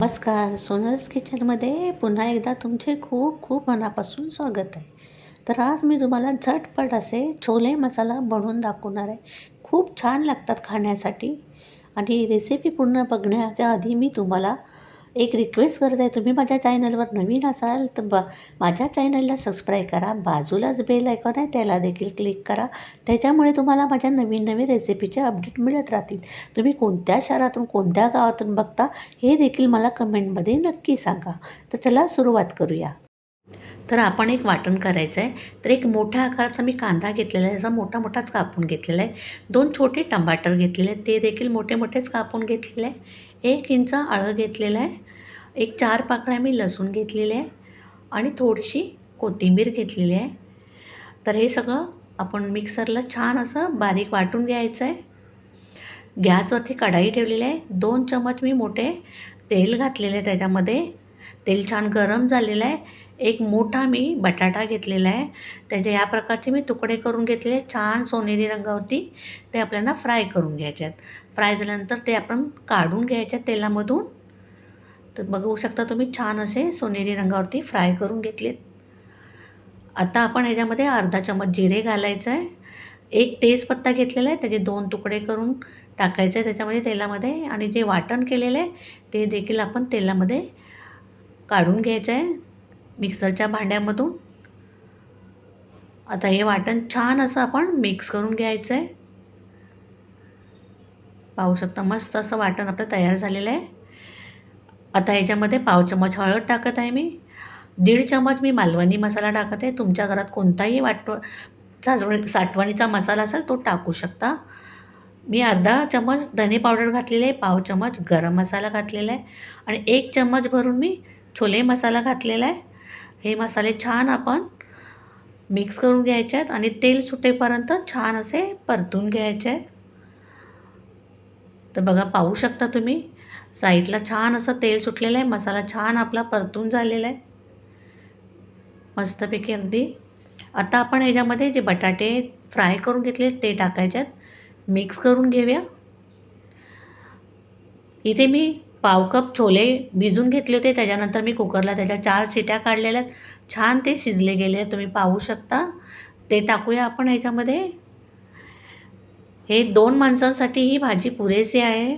नमस्कार. सोनल्स किचनमध्ये पुन्हा एकदा तुमचे खूप खूप मनापासून स्वागत आहे. तर आज मी तुम्हाला झटपट असे छोले मसाला बनवून दाखवणार आहे. खूप छान लागतात खाण्यासाठी. आणि रेसिपी पूर्ण बघण्याच्या आधी मी तुम्हाला एक रिक्वेस्ट करत आहे. तुम्ही माझ्या चॅनलवर नवीन असाल तर माझ्या चॅनलला सबस्क्राईब करा. बाजूलाच बेल आयकॉन आहे, त्याला देखील क्लिक करा. त्याच्यामुळे तुम्हाला माझ्या नवीन नवीन रेसिपीचे अपडेट मिळत राहतील. तुम्ही कोणत्या शहरातून कोणत्या गावातून बघता हे देखील मला कमेंटमध्ये नक्की सांगा. तर चला सुरुवात करूया. तर आपण एक वाटण करायचं आहे. तर एक मोठ्या आकाराचा मी कांदा घेतलेला आहे, असा मोठा मोठाच कापून घेतलेला आहे. 2 छोटे टमाटर घेतलेले आहेत, ते देखील मोठे मोठेच कापून घेतलेले आहे. 1 इंच आलं घेतलेलं आहे. एक 4 पाकळ्या मी लसूण घेतलेले आहे आणि थोडीशी कोथिंबीर घेतलेली आहे. तर हे सगळं आपण मिक्सरला छान असं बारीक वाटून घ्यायचं आहे. गॅसवरती कढाई ठेवलेली आहे. 2 चमच मी मोठे तेल घातलेले आहे त्याच्यामध्ये. तेल छान गरम झालेलं आहे. एक मोठा मी बटाटा घेतलेला आहे. त्याचे या प्रकारचे मी तुकडे करून घेतलेले, छान सोनेरी रंगावरती ते आपल्याला फ्राय करून घ्यायचे आहेत. फ्राय झाल्यानंतर ते आपण काढून घ्यायचे तेलामधून. तर बघू शकता तुम्ही, छान असे सोनेरी रंगावरती फ्राय करून घेतलेत. आता आपण ह्याच्यामध्ये अर्धा चमच जिरे घालायचं आहे. एक तेजपत्ता घेतलेला आहे, त्याचे 2 तुकडे करून टाकायचे आहे त्याच्यामध्ये तेलामध्ये. आणि जे वाटण केलेलं आहे ते देखील आपण तेलामध्ये काढून घ्यायचं आहे मिक्सरच्या भांड्यामधून. आता हे वाटण छान असं आपण मिक्स करून घ्यायचं आहे. पाहू शकता मस्त असं वाटण आपलं तयार झालेलं आहे. आता ह्याच्यामध्ये पाव चमच हळद टाकत आहे मी. 1.5 चमच मी मालवणी मसाला टाकत आहे. तुमच्या घरात कोणताही साठवणीचा मसाला असेल तो टाकू शकता. मी अर्धा चमच धने पावडर घातलेले आहे, पाव चमच गरम मसाला घातलेला आहे आणि 1 चमच भरून मी छोले मसाला घातलेला आहे. हे मसाले छान आपण मिक्स करून घ्यायचे आहेत आणि तेल सुटेपर्यंत छान असे परतून घ्यायचे आहेत. तर बघा, पाहू शकता तुम्ही, साईडला छान असं तेल सुटलेलं आहे. मसाला छान आपला परतून झालेला आहे मस्तपैकी अगदी. आता आपण ह्याच्यामध्ये जे बटाटे फ्राय करून घेतले ते टाकायचे आहेत. मिक्स करून घेऊया. इथे मी पाव कप छोले भिजून घेतले होते. त्याच्यानंतर मी कुकरला त्याच्या 4 शिट्या काढलेल्या आहेत. छान ते शिजले गेले आहेत, तुम्ही पाहू शकता. ते टाकूया आपण ह्याच्यामध्ये. हे 2 माणसांसाठी ही भाजी पुरेशी आहे.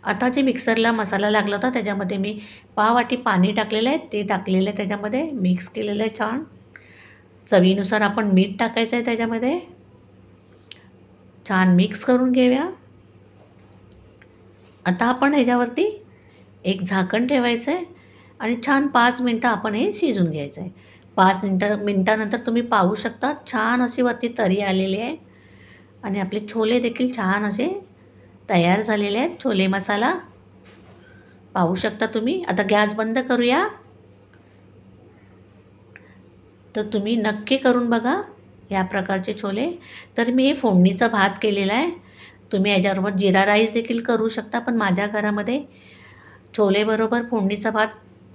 आता जे मिक्सरला मसाला लागला होता त्याच्यामध्ये मी पाव वाटी पाणी टाकलेलं आहे, ते टाकलेलं आहे त्याच्यामध्ये. मिक्स केलेलं आहे छान. चवीनुसार आपण मीठ टाकायचं आहे त्याच्यामध्ये. छान मिक्स करून घेऊया. आता आपण ह्याच्यावरती एक झाकण ठेवायचं आहे आणि छान 5 मिनटं आपण हे शिजून घ्यायचं आहे. 5 मिनटानंतर तुम्ही पाहू शकता छान अशी वरती तरी आलेली आहे आणि आपले छोले देखील छान असे तयार झालेले आहेत. छोले मसाला पाहू शकता तुम्ही. आता गॅस बंद करूया. तर तुम्ही नक्की करून बघा या प्रकारचे छोले. तर मी हे फोडणीचा भात केलेला आहे. तुम्ही याच्याबरोबर जिरा राईस देखील करू शकता, पण माझ्या घरामध्ये छोलेबरोबर फोडणीचा भात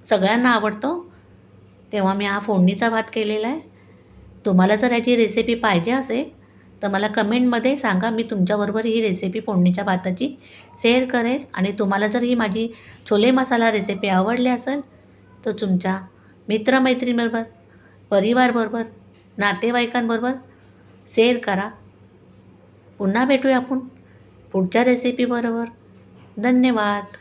सगळ्यांना आवडतो, तेव्हा मी हा फोडणीचा भात केलेला आहे. तुम्हाला जर याची रेसिपी पाहिजे असेल तर मला कमेंटमध्ये सांगा. मी तुमच्याबरोबर ही रेसिपी फोडणीच्या भाताची शेअर करेल. आणि तुम्हाला जर ही माझी छोले मसाला रेसिपी आवडली असेल तर तुमच्या मित्रमैत्रिणीबरोबर, परिवारबरोबर, नातेवाईकांबरोबर शेअर करा. पुन्हा भेटूया आपण पुढच्या रेसिपीबरोबर. धन्यवाद.